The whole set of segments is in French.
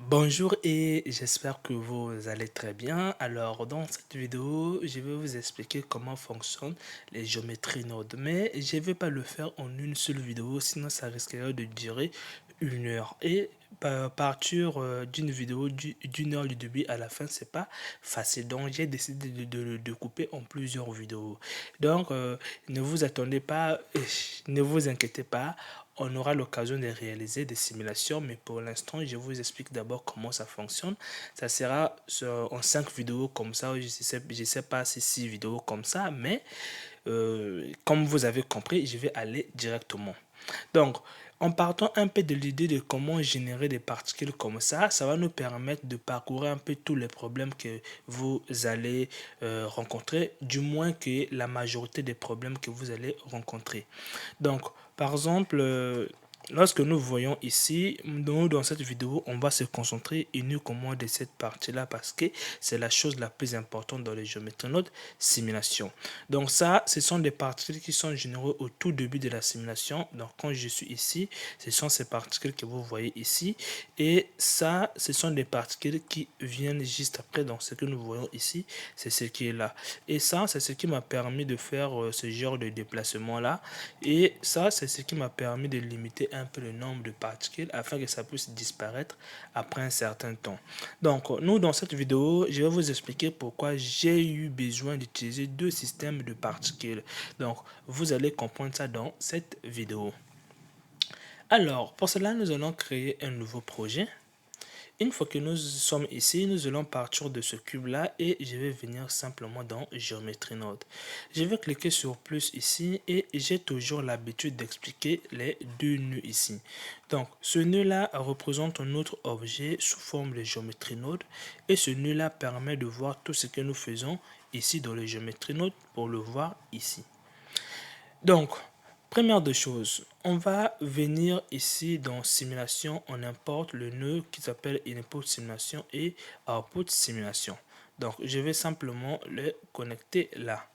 Bonjour et j'espère que vous allez très bien. Alors dans cette vidéo, je vais vous expliquer comment fonctionnent les géométries nodes. Mais je ne vais pas le faire en une seule vidéo, sinon ça risquerait de durer 1 heure. Et à partir d'une vidéo d'une heure du début à la fin, c'est pas facile. Donc j'ai décidé de couper en plusieurs vidéos. Donc ne vous attendez pas, ne vous inquiétez pas. On aura l'occasion de réaliser des simulations, mais pour l'instant, je vous explique d'abord comment ça fonctionne. Ça sera en 5 vidéos comme ça, je sais pas si 6 vidéos comme ça, mais comme vous avez compris, je vais aller directement. Donc, en partant un peu de l'idée de comment générer des particules comme ça va nous permettre de parcourir un peu tous les problèmes que vous allez rencontrer, du moins que la majorité des problèmes que vous allez rencontrer. Donc, par exemple, lorsque nous voyons ici, dans cette vidéo, on va se concentrer uniquement de cette partie-là parce que c'est la chose la plus importante dans les géométries nodes simulation. Donc ça, ce sont des particules qui sont générées au tout début de la simulation. Donc quand je suis ici, ce sont ces particules que vous voyez ici. Et ça, ce sont des particules qui viennent juste après. Donc ce que nous voyons ici, c'est ce qui est là. Et ça, c'est ce qui m'a permis de faire ce genre de déplacement-là. Et ça, c'est ce qui m'a permis de limiter un peu le nombre de particules afin que ça puisse disparaître après un certain temps. Donc, nous, dans cette vidéo, je vais vous expliquer pourquoi j'ai eu besoin d'utiliser deux systèmes de particules. Donc, vous allez comprendre ça dans cette vidéo. Alors, pour cela, nous allons créer un nouveau projet. Une fois que nous sommes ici, nous allons partir de ce cube-là et je vais venir simplement dans Géométrie Node. Je vais cliquer sur plus ici et j'ai toujours l'habitude d'expliquer les deux nœuds ici. Donc, ce nœud-là représente un autre objet sous forme de Géométrie Node et ce nœud-là permet de voir tout ce que nous faisons ici dans le Géométrie Node pour le voir ici. Donc, première des choses, on va venir ici dans simulation, on importe le nœud qui s'appelle input simulation et output simulation. Donc, je vais simplement le connecter là.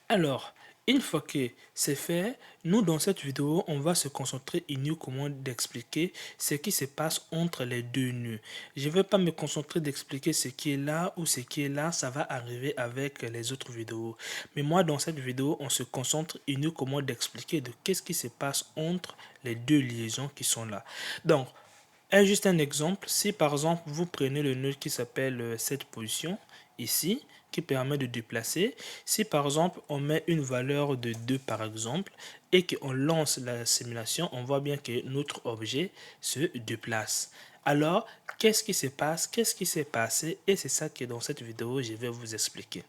Alors, une fois que c'est fait, nous dans cette vidéo, on va se concentrer uniquement d'expliquer ce qui se passe entre les deux nœuds. Je ne vais pas me concentrer d'expliquer ce qui est là ou ce qui est là, ça va arriver avec les autres vidéos. Mais moi dans cette vidéo, on se concentre uniquement d'expliquer de qu'est-ce qui se passe entre les deux liaisons qui sont là. Donc, juste un exemple, si par exemple vous prenez le nœud qui s'appelle cette position ici, qui permet de déplacer, si par exemple on met une valeur de 2 par exemple, et qu'on lance la simulation, on voit bien que notre objet se déplace. Alors, qu'est-ce qui se passe? Qu'est-ce qui s'est passé? Et c'est ça que dans cette vidéo, je vais vous expliquer.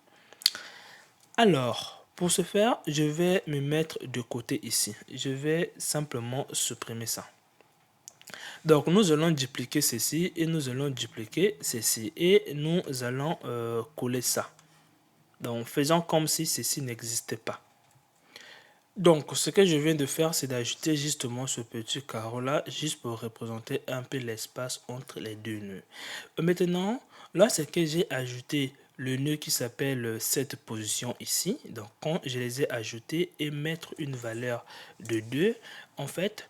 Alors, pour ce faire, je vais me mettre de côté ici. Je vais simplement supprimer ça. Donc, nous allons dupliquer ceci et nous allons dupliquer ceci et nous allons coller ça. Donc, faisons comme si ceci n'existait pas. Donc, ce que je viens de faire, c'est d'ajouter justement ce petit carreau-là, juste pour représenter un peu l'espace entre les deux nœuds. Maintenant, là, c'est que j'ai ajouté le nœud qui s'appelle cette position ici. Donc, quand je les ai ajoutés et mettre une valeur de 2, en fait,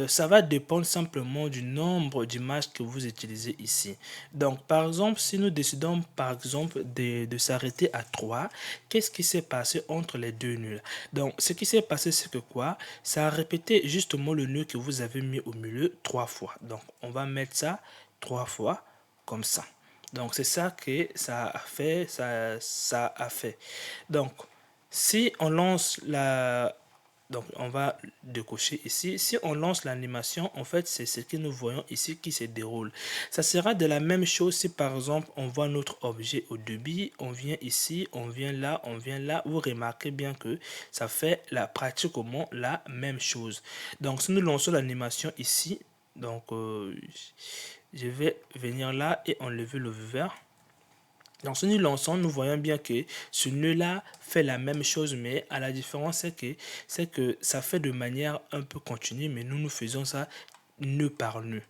ça va dépendre simplement du nombre d'images que vous utilisez ici. Donc, par exemple, si nous décidons, par exemple, de s'arrêter à 3, qu'est-ce qui s'est passé entre les deux nœuds? Donc, ce qui s'est passé, c'est que quoi? Ça a répété justement le nœud que vous avez mis au milieu 3 fois. Donc, on va mettre ça 3 fois comme ça. Donc, c'est ça que ça a fait, ça a fait. Donc, si on lance la... Donc, on va décocher ici. Si on lance l'animation, en fait, c'est ce que nous voyons ici qui se déroule. Ça sera de la même chose si, par exemple, on voit notre objet au début, on vient ici, on vient là, on vient là. Vous remarquez bien que ça fait pratiquement la même chose. Donc, si nous lançons l'animation ici, donc, je vais venir là et enlever le vert. Donc, si nous lançons, nous voyons bien que ce nœud-là fait la même chose, mais à la différence, c'est que ça fait de manière un peu continue, mais nous faisons ça nœud par nœud.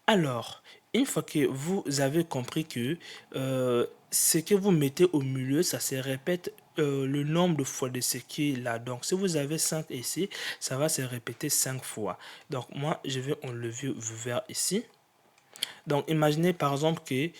Alors, une fois que vous avez compris que ce que vous mettez au milieu, ça se répète le nombre de fois de ce qui est là. Donc, si vous avez 5 ici, ça va se répéter 5 fois. Donc, moi, je vais enlever le vert ici. Donc, imaginez par exemple que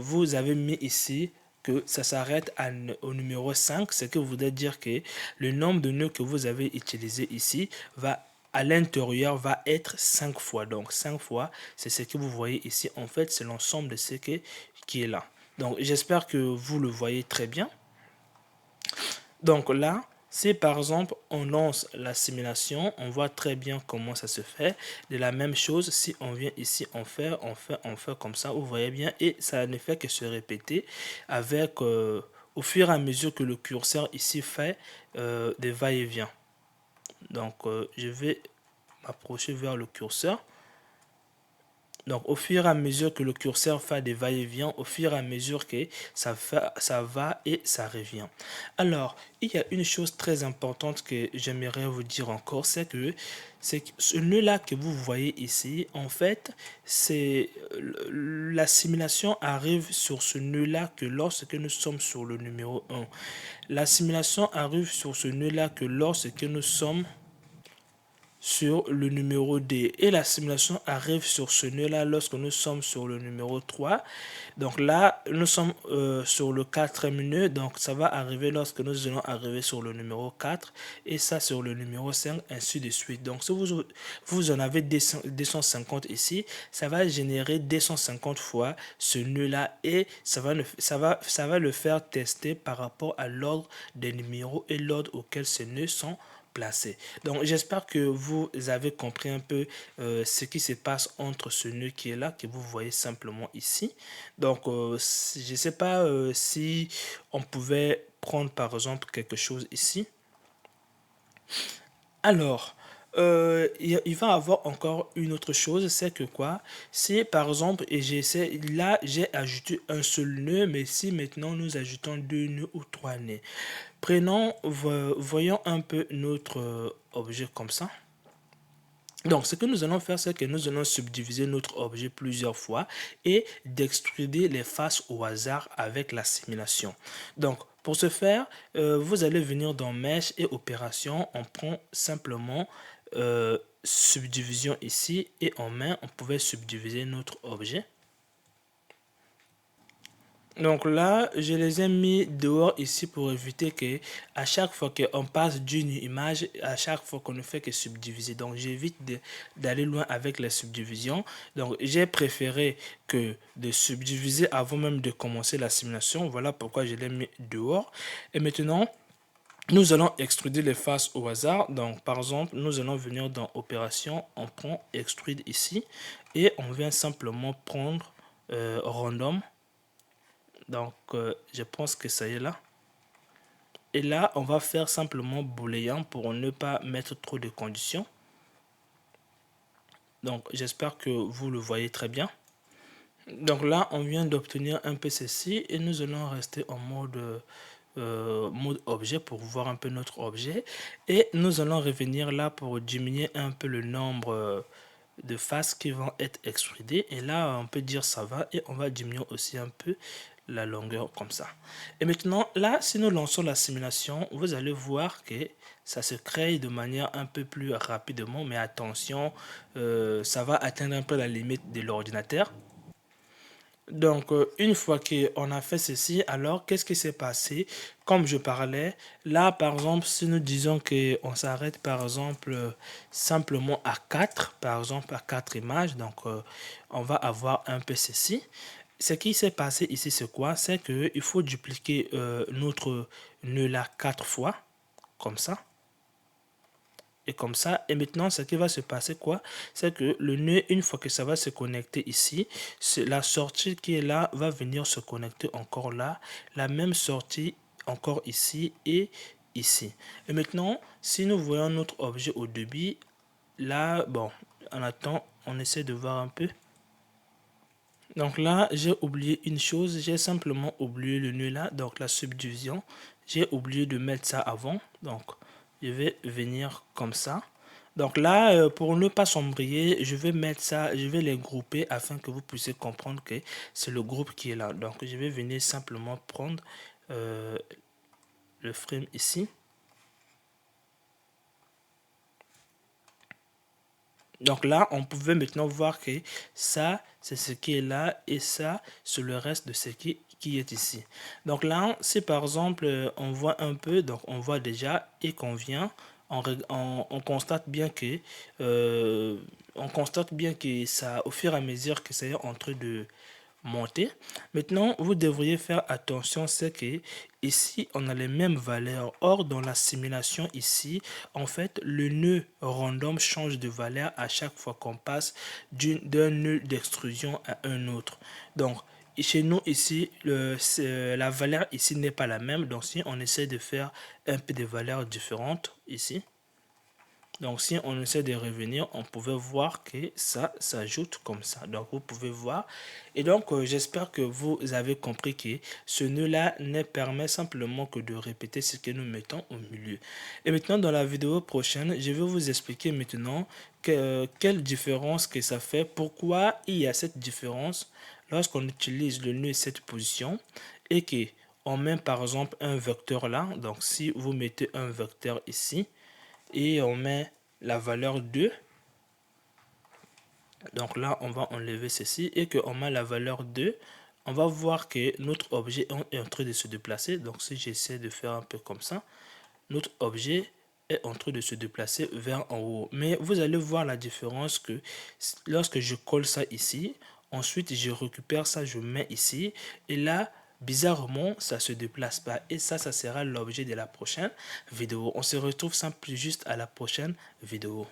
vous avez mis ici que ça s'arrête au numéro 5, ce que voudrait dire que le nombre de nœuds que vous avez utilisé ici va à l'intérieur va être 5 fois. Donc 5 fois, c'est ce que vous voyez ici. En fait, c'est l'ensemble de ce qui est là. Donc j'espère que vous le voyez très bien. Donc là, si par exemple on lance la simulation, on voit très bien comment ça se fait. De la même chose, si on vient ici, on fait comme ça, vous voyez bien, et ça ne fait que se répéter avec au fur et à mesure que le curseur ici fait des va-et-vient. Donc je vais m'approcher vers le curseur. Donc, au fur et à mesure que le curseur fait des va-et-vient, au fur et à mesure que ça va et ça revient. Alors, il y a une chose très importante que j'aimerais vous dire encore, c'est que ce nœud-là que vous voyez ici, en fait, c'est la simulation arrive sur ce nœud-là que lorsque nous sommes sur le numéro 1. La simulation arrive sur ce nœud-là que lorsque nous sommes sur le numéro D, et la simulation arrive sur ce nœud là lorsque nous sommes sur le numéro 3. Donc là nous sommes sur le 4e nœud, donc ça va arriver lorsque nous allons arriver sur le numéro 4, et ça sur le numéro 5, ainsi de suite. Donc si vous en avez 250 ici, ça va générer 250 fois ce nœud là, et ça va le faire tester par rapport à l'ordre des numéros et l'ordre auquel ces nœuds sont placés. Donc j'espère que vous avez compris un peu ce qui se passe entre ce nœud qui est là, que vous voyez simplement ici. Donc je ne sais pas si on pouvait prendre par exemple quelque chose ici. Alors, il va avoir encore une autre chose, c'est que quoi? Si par exemple, et j'essaie, là j'ai ajouté un seul nœud, mais si maintenant nous ajoutons 2 nœuds ou 3 nœuds. Prenons, voyons un peu notre objet comme ça. Donc, ce que nous allons faire, c'est que nous allons subdiviser notre objet plusieurs fois et d'extruder les faces au hasard avec la simulation. Donc, pour ce faire, vous allez venir dans Mesh et Opération. On prend simplement subdivision ici et en main, on pouvait subdiviser notre objet. Donc là, je les ai mis dehors ici pour éviter que à chaque fois qu'on passe d'une image, à chaque fois qu'on ne fait que subdiviser. Donc j'évite d'aller loin avec les subdivisions. Donc j'ai préféré que de subdiviser avant même de commencer la simulation. Voilà pourquoi je l'ai mis dehors. Et maintenant, nous allons extruder les faces au hasard. Donc par exemple, nous allons venir dans Opération, on prend Extrude ici et on vient simplement prendre Random. Donc, je pense que ça y est là. Et là, on va faire simplement booléen pour ne pas mettre trop de conditions. Donc, j'espère que vous le voyez très bien. Donc là, on vient d'obtenir un peu ceci et nous allons rester en mode objet pour voir un peu notre objet. Et nous allons revenir là pour diminuer un peu le nombre de faces qui vont être extrudées. Et là, on peut dire ça va et on va diminuer aussi un peu la longueur comme ça. Et maintenant, là, si nous lançons la simulation, vous allez voir que ça se crée de manière un peu plus rapidement, mais attention, ça va atteindre un peu la limite de l'ordinateur. Donc, une fois qu'on a fait ceci, alors qu'est-ce qui s'est passé? Comme je parlais, là, par exemple, si nous disons qu'on s'arrête, par exemple, simplement à 4, par exemple, à 4 images, donc on va avoir un peu ceci. Ce qui s'est passé ici, c'est quoi? C'est qu'il faut dupliquer notre nœud là 4 fois, comme ça. Et comme ça, et maintenant, ce qui va se passer, quoi? C'est que le nœud, une fois que ça va se connecter ici, la sortie qui est là va venir se connecter encore là. La même sortie encore ici et ici. Et maintenant, si nous voyons notre objet au début, là, bon, on attend, on essaie de voir un peu. Donc là, j'ai oublié une chose, j'ai simplement oublié le nœud là, donc la subdivision. J'ai oublié de mettre ça avant, donc je vais venir comme ça. Donc là, pour ne pas sombrer, je vais mettre ça, je vais les grouper afin que vous puissiez comprendre que c'est le groupe qui est là. Donc je vais venir simplement prendre le frame ici. Donc là, on pouvait maintenant voir que ça, c'est ce qui est là et ça, c'est le reste de ce qui est ici. Donc là, si par exemple, on voit un peu, donc on voit déjà et qu'on vient, on constate bien que ça, au fur et à mesure que c'est en train de monter. Maintenant, vous devriez faire attention, c'est que ici, on a les mêmes valeurs. Or, dans la simulation ici, en fait, le nœud random change de valeur à chaque fois qu'on passe d'un nœud d'extrusion à un autre. Donc, chez nous ici, la valeur ici n'est pas la même. Donc, si on essaie de faire un peu de valeurs différentes ici, donc si on essaie de revenir, on pouvait voir que ça s'ajoute comme ça. Donc vous pouvez voir. Et donc j'espère que vous avez compris que ce nœud-là ne permet simplement que de répéter ce que nous mettons au milieu. Et maintenant dans la vidéo prochaine, je vais vous expliquer maintenant quelle différence que ça fait. Pourquoi il y a cette différence lorsqu'on utilise le nœud cette position et que on met par exemple un vecteur là. Donc si vous mettez un vecteur ici et on met la valeur 2, donc là on va enlever ceci et que on met la valeur 2, on va voir que notre objet est en train de se déplacer. Donc si j'essaie de faire un peu comme ça, notre objet est en train de se déplacer vers en haut. Mais vous allez voir la différence que lorsque je colle ça ici, ensuite je récupère ça, je mets ici et là bizarrement ça se déplace pas. Et ça sera l'objet de la prochaine vidéo. On se retrouve simple juste à la prochaine vidéo.